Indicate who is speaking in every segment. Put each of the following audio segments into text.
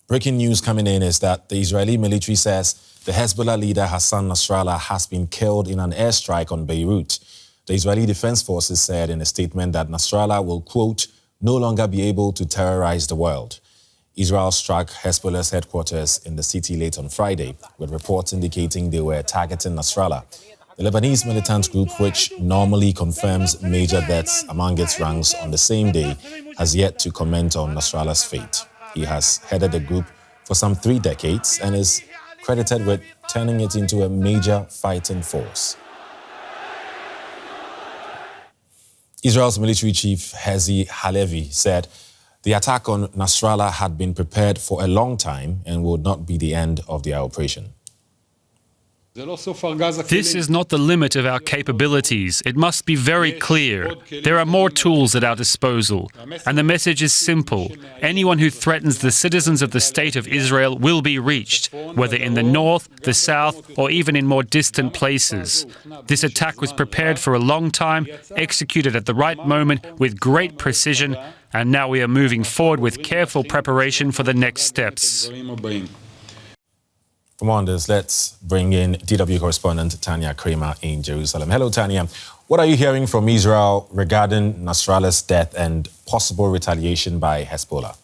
Speaker 1: Breaking news coming in is that the Israeli military says the Hezbollah leader Hassan Nasrallah has been killed in an airstrike on Beirut. The Israeli Defense Forces said in a statement that Nasrallah will, quote, no longer be able to terrorize the world. Israel struck Hezbollah's headquarters in the city late on Friday, with reports indicating they were targeting Nasrallah. The Lebanese militant group, which normally confirms major deaths among its ranks on the same day, has yet to comment on Nasrallah's fate. He has headed the group for some 3 decades and is credited with turning it into a major fighting force. Israel's military chief, Herzi Halevi, said the attack on Nasrallah had been prepared for a long time and would not be the end of their operation.
Speaker 2: This is not the limit of our capabilities. It must be very clear. There are more tools at our disposal. And the message is simple. Anyone who threatens the citizens of the State of Israel will be reached, whether in the north, the south, or even in more distant places. This attack was prepared for a long time, executed at the right moment with great precision, and now we are moving forward with careful preparation for the next steps.
Speaker 1: From on this, let's bring in DW correspondent Tania Krämer in Jerusalem. Hello, Tania. What are you hearing from Israel regarding Nasrallah's death and possible retaliation by Hezbollah?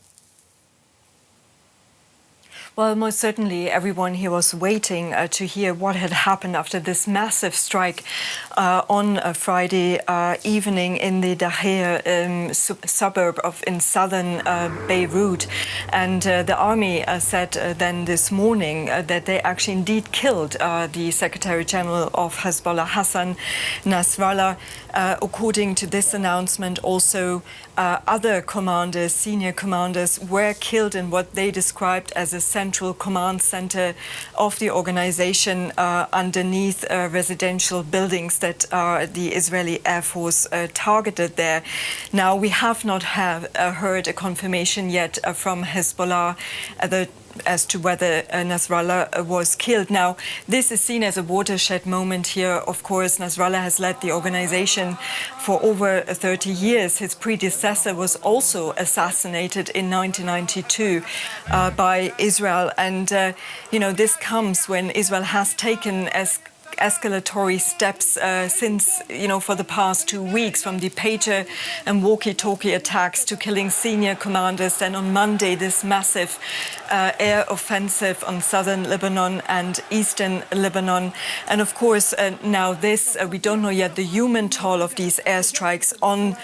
Speaker 3: Well, most certainly everyone here was waiting to hear what had happened after this massive strike on Friday evening in the Daher suburb in southern Beirut. And the army said then this morning that they actually indeed killed the Secretary General of Hezbollah, Hassan Nasrallah. According to this announcement, also other commanders, senior commanders, were killed in what they described as a central command center of the organization underneath residential buildings that the Israeli Air Force targeted there. Now, we have not heard a confirmation yet from Hezbollah as to whether Nasrallah was killed. Now, this is seen as a watershed moment here. Of course, Nasrallah has led the organization for over 30 years. His predecessor was also assassinated in 1992 by Israel. And, this comes when Israel has taken escalatory steps since, for the past 2 weeks, from the pager and walkie-talkie attacks to killing senior commanders. Then on Monday, this massive air offensive on southern Lebanon and eastern Lebanon. And of course, now this, we don't know yet the human toll of these airstrikes on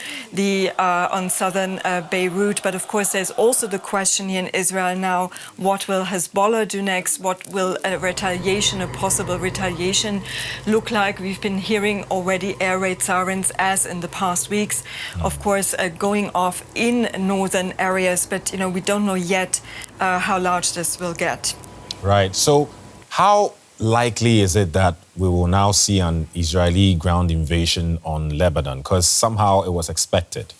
Speaker 3: southern Beirut. But of course, there's also the question here in Israel now, what will Hezbollah do next? What will a possible retaliation look like? We've been hearing already air raid sirens as in the past weeks, of course, going off in northern areas, but we don't know yet how large this will get.
Speaker 1: Right. So how likely is it that we will now see an Israeli ground invasion on Lebanon? Because somehow it was expected.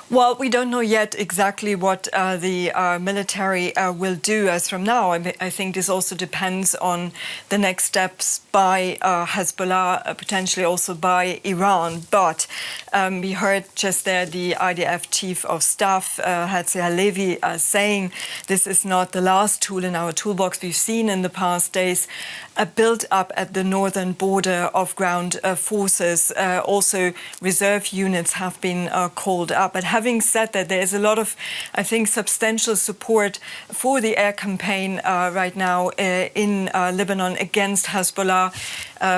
Speaker 3: Well, we don't know yet exactly what the military will do as from now. I think this also depends on the next steps by Hezbollah, potentially also by Iran. But we heard just there the IDF Chief of Staff, Herzi Halevi, saying this is not the last tool in our toolbox. We've seen in the past days a build-up at the northern border of ground forces. Also, reserve units have been called up. But having said that, there is a lot of, I think, substantial support for the air campaign right now in Lebanon against Hezbollah.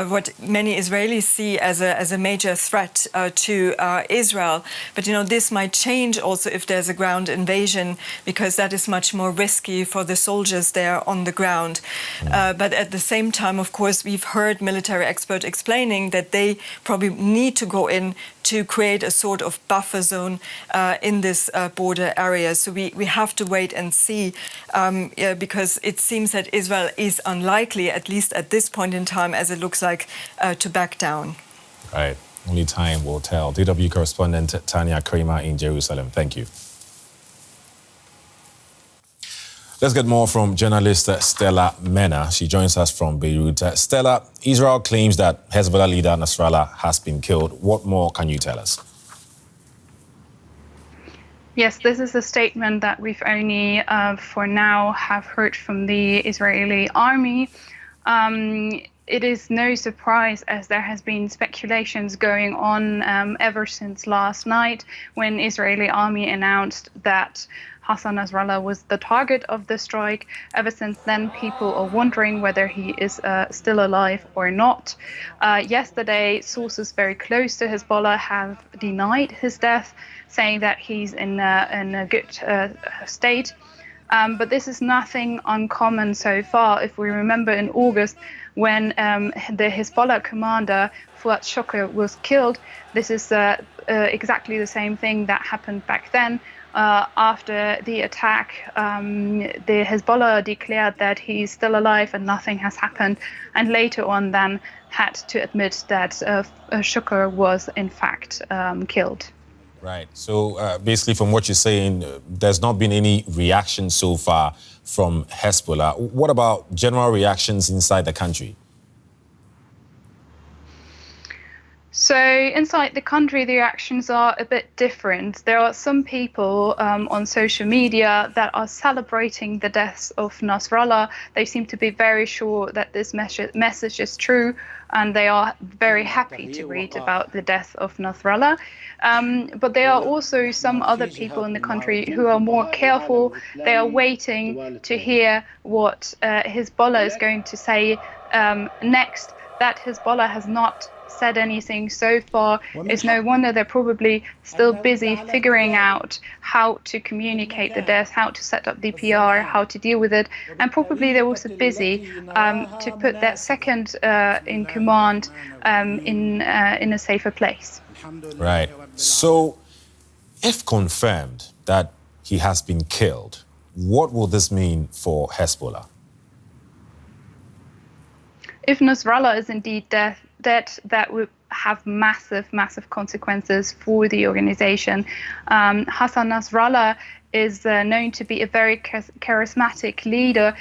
Speaker 3: What many Israelis see as a major threat to Israel. But, this might change also if there's a ground invasion, because that is much more risky for the soldiers there on the ground. But at the same time, of course, we've heard military experts explaining that they probably need to go in to create a sort of buffer zone in this border area. So we have to wait and see, because it seems that Israel is unlikely, at least at this point in time, as it looks like, to back down.
Speaker 1: Right. Only time will tell. DW correspondent Tania Krämer in Jerusalem. Thank you. Let's get more from journalist Stella Männer. She joins us from Beirut. Stella, Israel claims that Hezbollah leader Nasrallah has been killed. What more can you tell us?
Speaker 4: Yes, this is a statement that we've only, for now, have heard from the Israeli army. It is no surprise, as there has been speculations going on ever since last night, when Israeli army announced that Hassan Nasrallah was the target of the strike. Ever since then, people are wondering whether he is still alive or not. Yesterday, sources very close to Hezbollah have denied his death, saying that he's in a good state. But this is nothing uncommon so far. If we remember in August, when the Hezbollah commander, Fuad Shukr, was killed, this is exactly the same thing that happened back then. After the attack, the Hezbollah declared that he's still alive and nothing has happened, and later on then had to admit that Shukr was in fact killed.
Speaker 1: Right. So basically from what you're saying, there's not been any reaction so far from Hezbollah. What about general reactions inside the country?
Speaker 4: So inside the country, the reactions are a bit different. There are some people on social media that are celebrating the deaths of Nasrallah. They seem to be very sure that this message is true, and they are very happy to read about the death of Nasrallah. But there are also some other people in the country who are more careful. They are waiting to hear what Hezbollah is going to say next. That Hezbollah has not said anything so far. It's no wonder they're probably still busy figuring out how to communicate the death, how to set up the PR, how to deal with it, and probably they're also busy to put their second in command in a safer place.
Speaker 1: Right. So, if confirmed that he has been killed, what will this mean for Hezbollah?
Speaker 4: If Nasrallah is indeed dead, that would have massive consequences for the organization. Hassan Nasrallah is known to be a very charismatic leader.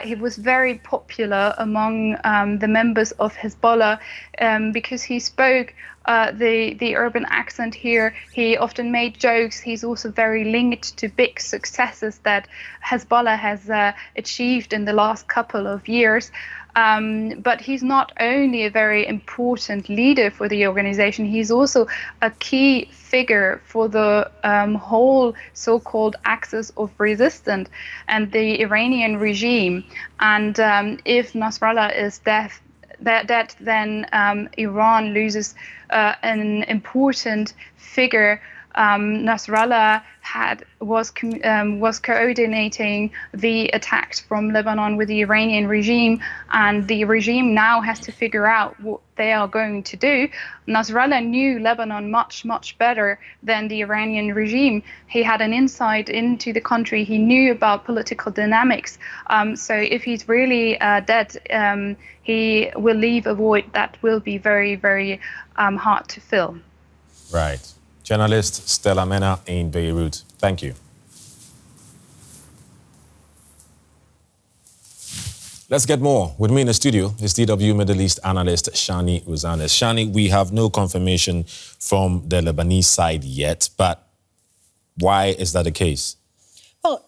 Speaker 4: He was very popular among the members of Hezbollah because he spoke the urban accent here. He often made jokes. He's also very linked to big successes that Hezbollah has achieved in the last couple of years. But he's not only a very important leader for the organization, he's also a key figure for the whole so-called axis of resistance and the Iranian regime. And if Nasrallah is dead, then Iran loses an important figure. Nasrallah was coordinating the attacks from Lebanon with the Iranian regime, and the regime now has to figure out what they are going to do. Nasrallah knew Lebanon much better than the Iranian regime. He had an insight into the country. He knew about political dynamics. So if he's really dead, he will leave a void that will be very hard to fill.
Speaker 1: Right. Journalist Stella Männer in Beirut. Thank you. Let's get more. With me in the studio is DW Middle East analyst Shani Rozanes. Shani, we have no confirmation from the Lebanese side yet, but why is that the case?
Speaker 5: Well,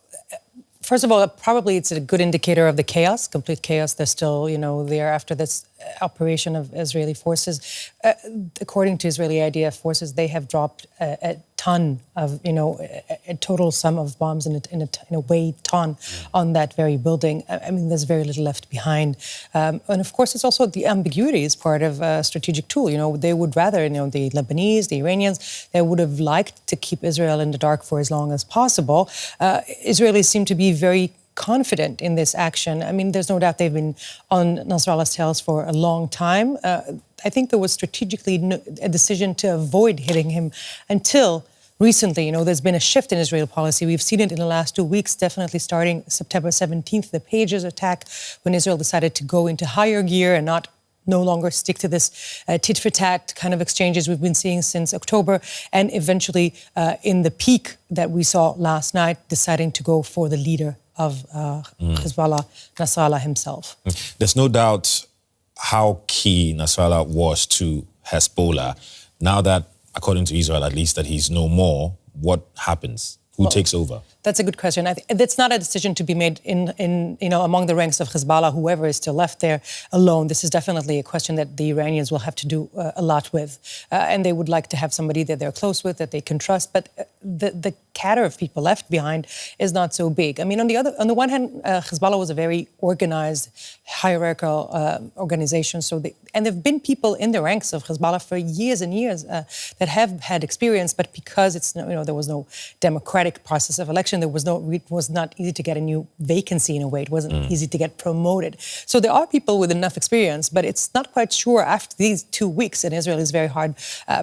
Speaker 5: first of all, probably it's a good indicator of the chaos, complete chaos. They're still, there after this operation of Israeli forces. According to Israeli IDF forces, they have dropped a ton of, a total sum of bombs in a way ton on that very building. I mean, there's very little left behind. And of course, it's also the ambiguity is part of a strategic tool. They would rather, the Lebanese, the Iranians, they would have liked to keep Israel in the dark for as long as possible. Israelis seem to be very confident in this action. I mean, there's no doubt they've been on Nasrallah's tails for a long time. I think there was strategically a decision to avoid hitting him until recently. There's been a shift in Israeli policy. We've seen it in the last 2 weeks, definitely starting September 17th, the Pages attack, when Israel decided to go into higher gear and no longer stick to this tit-for-tat kind of exchanges we've been seeing since October, and eventually in the peak that we saw last night, deciding to go for the leader of Hezbollah, Nasrallah himself.
Speaker 1: There's no doubt how key Nasrallah was to Hezbollah. Now that, according to Israel at least, that he's no more, what happens? Who takes over?
Speaker 5: That's a good question. That's not a decision to be made in among the ranks of Hezbollah, whoever is still left there alone. This is definitely a question that the Iranians will have to do a lot with. And they would like to have somebody that they're close with, that they can trust. But the cadre of people left behind is not so big. I mean, on the one hand, Hezbollah was a very organized, hierarchical organization. And there have been people in the ranks of Hezbollah for years and years that have had experience, but because there was no democratic process of election, it was not easy to get a new vacancy in a way. It wasn't easy to get promoted. So there are people with enough experience, but it's not quite sure after these 2 weeks in Israel is very hard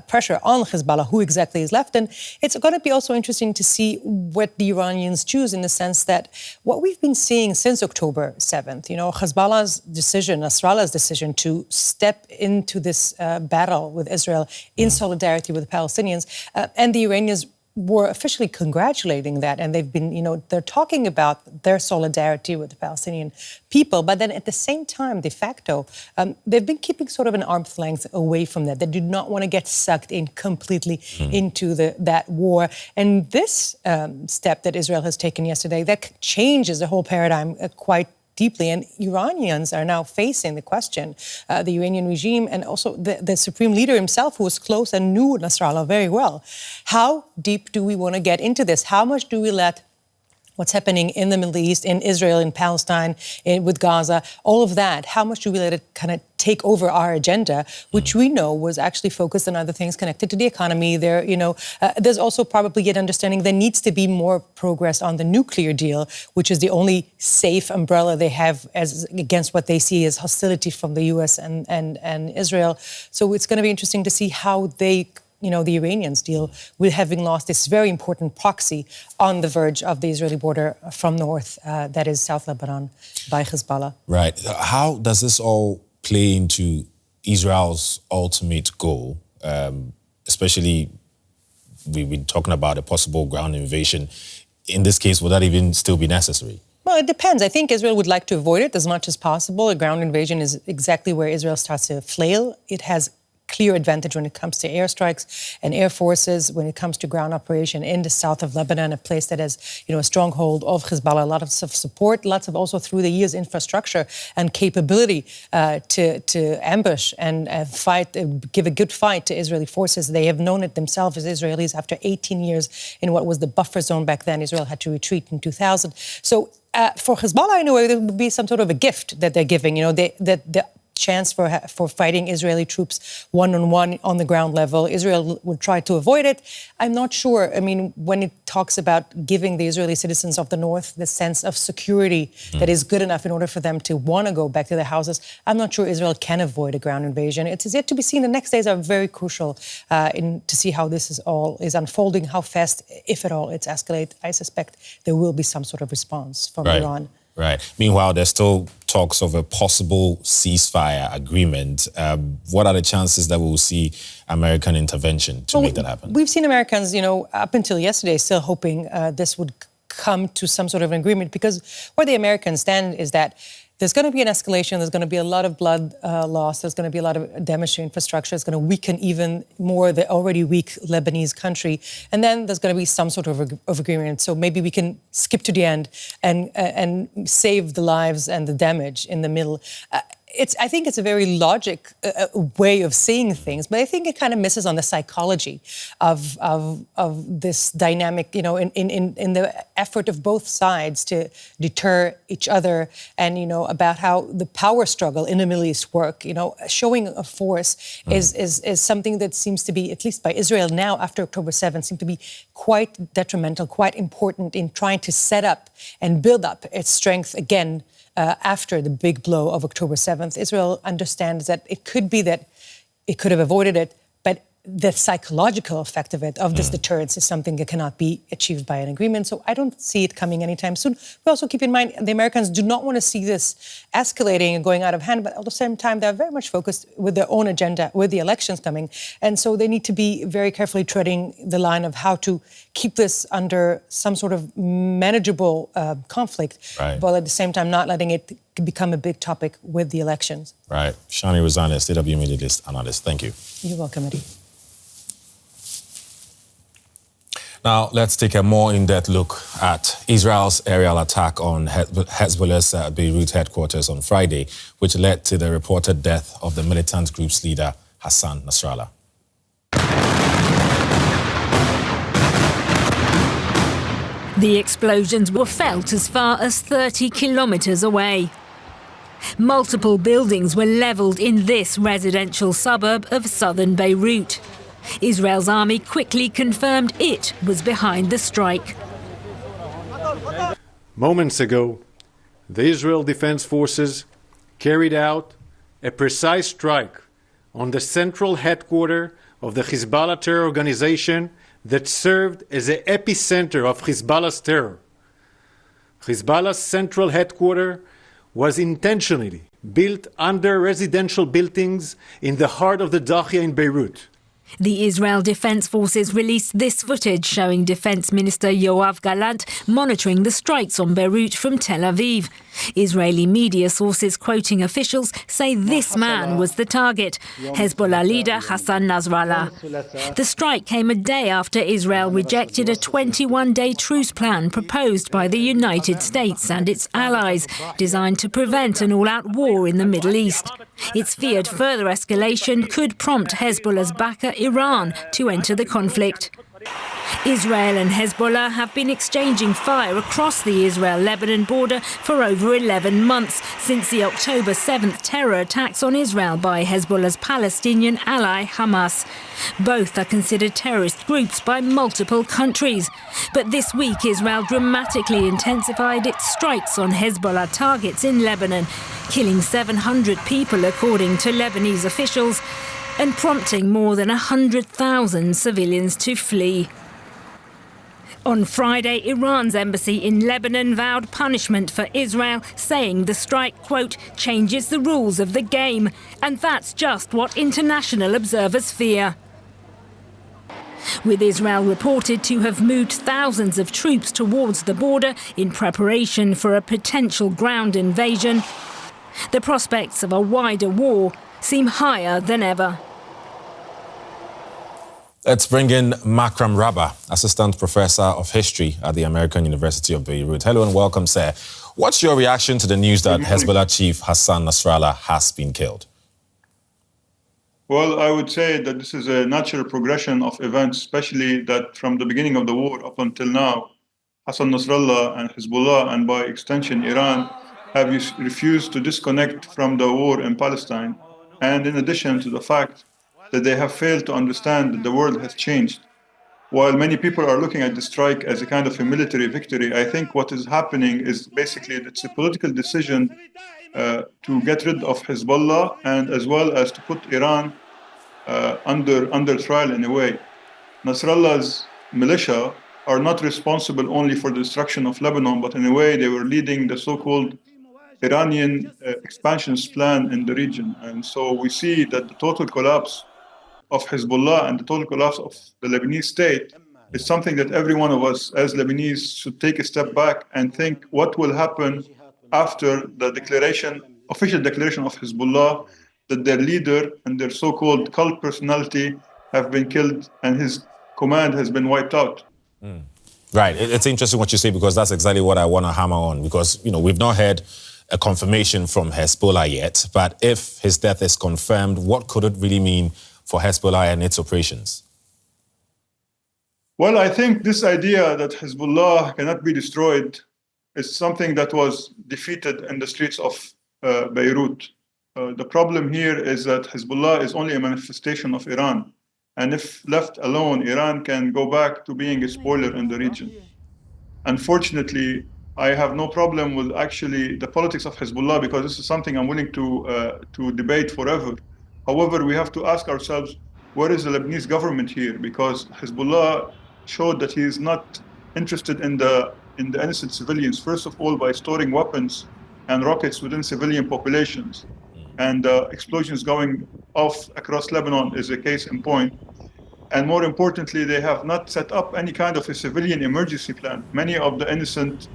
Speaker 5: pressure on Hezbollah who exactly is left. And it's going to be also interesting to see what the Iranians choose, in the sense that what we've been seeing since October 7th, Hezbollah's decision, Nasrallah's decision to step into this battle with Israel in solidarity with the Palestinians, and the Iranians were officially congratulating that, and they've been, they're talking about their solidarity with the Palestinian people, but then at the same time, de facto, they've been keeping sort of an arm's length away from that. They do not want to get sucked in completely into that war. And this step that Israel has taken yesterday, that changes the whole paradigm quite deeply. And Iranians are now facing the question, the Iranian regime and also the supreme leader himself, who was close and knew Nasrallah very well. How deep do we want to get into this? How much do we let what's happening in the Middle East, in Israel, in Palestine, with Gaza, all of that, how much do we let it kind of take over our agenda, which we know was actually focused on other things connected to the economy? There's also probably an understanding there needs to be more progress on the nuclear deal, which is the only safe umbrella they have against what they see as hostility from the US and Israel. So it's going to be interesting to see how the Iranians deal with having lost this very important proxy on the verge of the Israeli border from north, that is South Lebanon, by Hezbollah.
Speaker 1: Right. How does this all play into Israel's ultimate goal? Especially, we've been talking about a possible ground invasion. In this case, would that even still be necessary?
Speaker 5: Well, it depends. I think Israel would like to avoid it as much as possible. A ground invasion is exactly where Israel starts to flail. It has clear advantage when it comes to airstrikes and air forces, when it comes to ground operation in the south of Lebanon, a place that has, a stronghold of Hezbollah, a lot of support, lots of also through the years infrastructure and capability to ambush and fight, give a good fight to Israeli forces. They have known it themselves as Israelis after 18 years in what was the buffer zone back then. Israel had to retreat in 2000. So for Hezbollah, in a way, there would be some sort of a gift that they're giving, the chance for fighting Israeli troops one-on-one on the ground level. Israel would try to avoid it. I'm not sure. I mean, when it talks about giving the Israeli citizens of the north the sense of security that is good enough in order for them to want to go back to their houses, I'm not sure Israel can avoid a ground invasion. It is yet to be seen. The next days are very crucial to see how this is unfolding, how fast, if at all, it's escalated. I suspect there will be some sort of response from Iran.
Speaker 1: Right. Meanwhile, there's still talks of a possible ceasefire agreement. What are the chances that we'll see American intervention to make that happen?
Speaker 5: We've seen Americans, up until yesterday, still hoping this would come to some sort of an agreement, because where the Americans stand is that there's going to be an escalation. There's going to be a lot of blood loss. There's going to be a lot of damage to infrastructure. It's going to weaken even more the already weak Lebanese country. And then there's going to be some sort of agreement. So maybe we can skip to the end and save the lives and the damage in the middle. I think it's a very logic way of seeing things, but I think it kind of misses on the psychology of this dynamic, in the effort of both sides to deter each other, and about how the power struggle in the Middle East work. Showing a force is something that seems to be, at least by Israel now after October 7th, seem to be quite detrimental, quite important in trying to set up and build up its strength again. After the big blow of October 7th, Israel understands that it could be that it could have avoided it, but the psychological effect of this deterrence is something that cannot be achieved by an agreement. So I don't see it coming anytime soon. We also keep in mind the Americans do not want to see this escalating and going out of hand, but at the same time, they're very much focused with their own agenda, with the elections coming. And so they need to be very carefully treading the line of how to keep this under some sort of manageable conflict, while at the same time not letting it become a big topic with the elections. Right.
Speaker 1: Shani Rozanes, DW Middle East analyst. Thank you.
Speaker 5: You're welcome, Eddie.
Speaker 1: Now, let's take a more in-depth look at Israel's aerial attack on Hezbollah's Beirut headquarters on Friday, which led to the reported death of the militant group's leader, Hassan Nasrallah.
Speaker 6: The explosions were felt as far as 30 kilometers away. Multiple buildings were leveled in this residential suburb of southern Beirut. Israel's army quickly confirmed it was behind the strike.
Speaker 7: Moments ago, the Israel Defense Forces carried out a precise strike on the central headquarters of the Hezbollah terror organization that served as the epicenter of Hezbollah's terror. Hezbollah's central headquarters was intentionally built under residential buildings in the heart of the Dahia in Beirut.
Speaker 6: The Israel Defense Forces released this footage showing Defense Minister Yoav Gallant monitoring the strikes on Beirut from Tel Aviv. Israeli media sources quoting officials say this man was the target, Hezbollah leader Hassan Nasrallah. The strike came a day after Israel rejected a 21-day truce plan proposed by the United States and its allies, designed to prevent an all-out war in the Middle East. It's feared further escalation could prompt Hezbollah's backer Iran to enter the conflict. Israel and Hezbollah have been exchanging fire across the Israel-Lebanon border for over 11 months, since the October 7th terror attacks on Israel by Hezbollah's Palestinian ally Hamas. Both are considered terrorist groups by multiple countries. But this week, Israel dramatically intensified its strikes on Hezbollah targets in Lebanon, killing 700 people, according to Lebanese officials, and prompting more than 100,000 civilians to flee. On Friday, Iran's embassy in Lebanon vowed punishment for Israel, saying the strike, quote, changes the rules of the game. And that's just what international observers fear. With Israel reported to have moved thousands of troops towards the border in preparation for a potential ground invasion, the prospects of a wider war seem higher than ever.
Speaker 1: Let's bring in Makram Rabah, Assistant Professor of History at the American University of Beirut. Hello and welcome, sir. What's your reaction to the news that Hezbollah chief Hassan Nasrallah has been killed?
Speaker 8: Well, I would say that this is a natural progression of events, especially that from the beginning of the war up until now, Hassan Nasrallah and Hezbollah, and by extension Iran, have refused to disconnect from the war in Palestine. And in addition to the fact that they have failed to understand that the world has changed. While many people are looking at the strike as a kind of a military victory, I think what is happening is basically it's a political decision to get rid of Hezbollah and as well as to put Iran under trial in a way. Nasrallah's militia are not responsible only for the destruction of Lebanon, but in a way they were leading the so-called Iranian expansionist plan in the region. And so we see that the total collapse of Hezbollah and the total collapse of the Lebanese state is something that every one of us as Lebanese should take a step back and think what will happen after the official declaration of Hezbollah that their leader and their so-called cult personality have been killed and his command has been wiped out.
Speaker 1: Right. It's interesting what you say, because that's exactly what I want to hammer on, because, we've not heard a confirmation from Hezbollah yet, but if his death is confirmed, what could it really mean for Hezbollah and its operations?
Speaker 8: Well, I think this idea that Hezbollah cannot be destroyed is something that was defeated in the streets of Beirut. The problem here is that Hezbollah is only a manifestation of Iran. And if left alone, Iran can go back to being a spoiler in the region. Unfortunately, I have no problem with actually the politics of Hezbollah, because this is something I'm willing to debate forever. However, we have to ask ourselves, where is the Lebanese government here? Because Hezbollah showed that he is not interested in the innocent civilians, first of all, by storing weapons and rockets within civilian populations. And explosions going off across Lebanon is a case in point. And more importantly, they have not set up any kind of a civilian emergency plan. Many of the innocent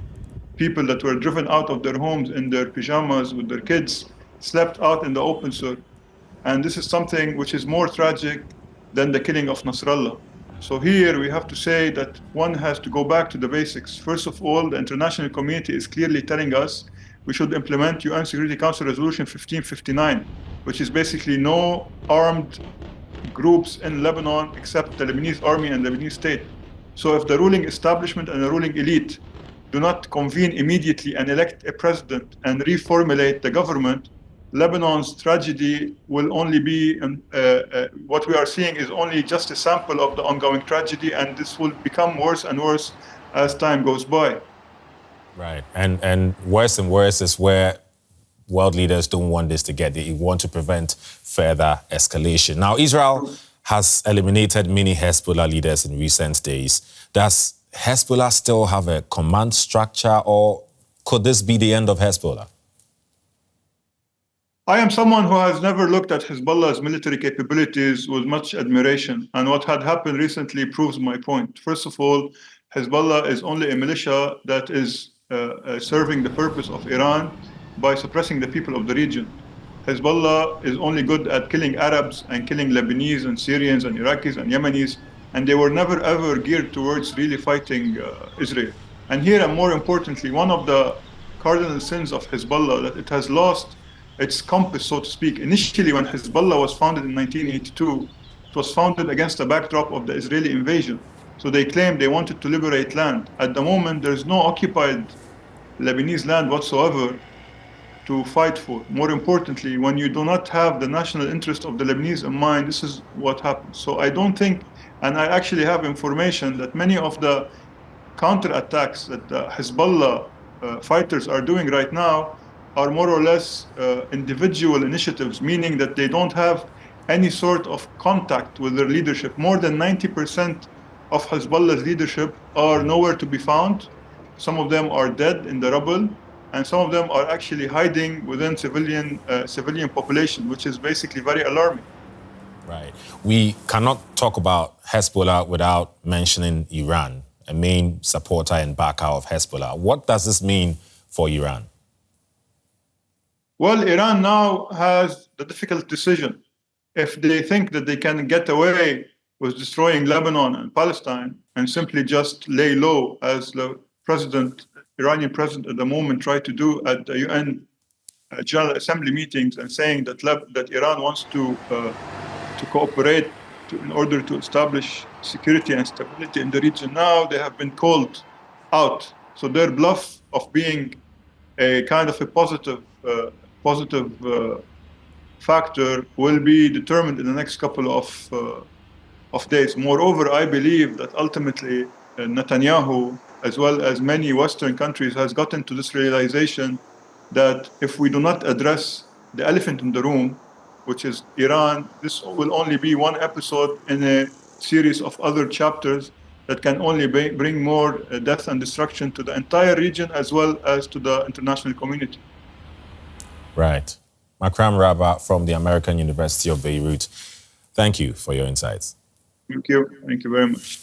Speaker 8: people that were driven out of their homes in their pajamas with their kids slept out in the open, sir. And this is something which is more tragic than the killing of Nasrallah. So here we have to say that one has to go back to the basics. First of all, the international community is clearly telling us we should implement UN Security Council Resolution 1559, which is basically no armed groups in Lebanon except the Lebanese army and the Lebanese state. So if the ruling establishment and the ruling elite do not convene immediately and elect a president and reformulate the government, Lebanon's tragedy will only be, what we are seeing is only just a sample of the ongoing tragedy, and this will become worse and worse as time goes by.
Speaker 1: Right, and worse is where world leaders don't want this to get. They want to prevent further escalation. Now, Israel has eliminated many Hezbollah leaders in recent days. Does Hezbollah still have a command structure, or could this be the end of Hezbollah?
Speaker 8: I am someone who has never looked at Hezbollah's military capabilities with much admiration, and what had happened recently proves my point. First of all, Hezbollah is only a militia that is serving the purpose of Iran by suppressing the people of the region. Hezbollah is only good at killing Arabs and killing Lebanese and Syrians and Iraqis and Yemenis, and they were never ever geared towards really fighting Israel. And here, and more importantly, one of the cardinal sins of Hezbollah, that it has lost its compass, so to speak. Initially, when Hezbollah was founded in 1982, it was founded against the backdrop of the Israeli invasion. So they claimed they wanted to liberate land. At the moment, there's no occupied Lebanese land whatsoever to fight for. More importantly, when you do not have the national interest of the Lebanese in mind, this is what happens. So I don't think, and I actually have information that many of the counterattacks that the Hezbollah fighters are doing right now are more or less individual initiatives, meaning that they don't have any sort of contact with their leadership. More than 90% of Hezbollah's leadership are nowhere to be found. Some of them are dead in the rubble, and some of them are actually hiding within civilian population, which is basically very alarming.
Speaker 1: Right. We cannot talk about Hezbollah without mentioning Iran, a main supporter and backer of Hezbollah. What does this mean for Iran?
Speaker 8: Well, Iran now has the difficult decision. If they think that they can get away with destroying Lebanon and Palestine and simply just lay low, as the Iranian president at the moment tried to do at the UN General Assembly meetings, and saying that Iran wants to cooperate in order to establish security and stability in the region, now they have been called out. So their bluff of being a kind of a positive factor will be determined in the next couple of days. Moreover, I believe that ultimately Netanyahu, as well as many Western countries, has gotten to this realization that if we do not address the elephant in the room, which is Iran, this will only be one episode in a series of other chapters that can only bring more death and destruction to the entire region as well as to the international community.
Speaker 1: Right. Makram Rabah from the American University of Beirut. Thank you for your insights.
Speaker 8: Thank you. Thank you very much.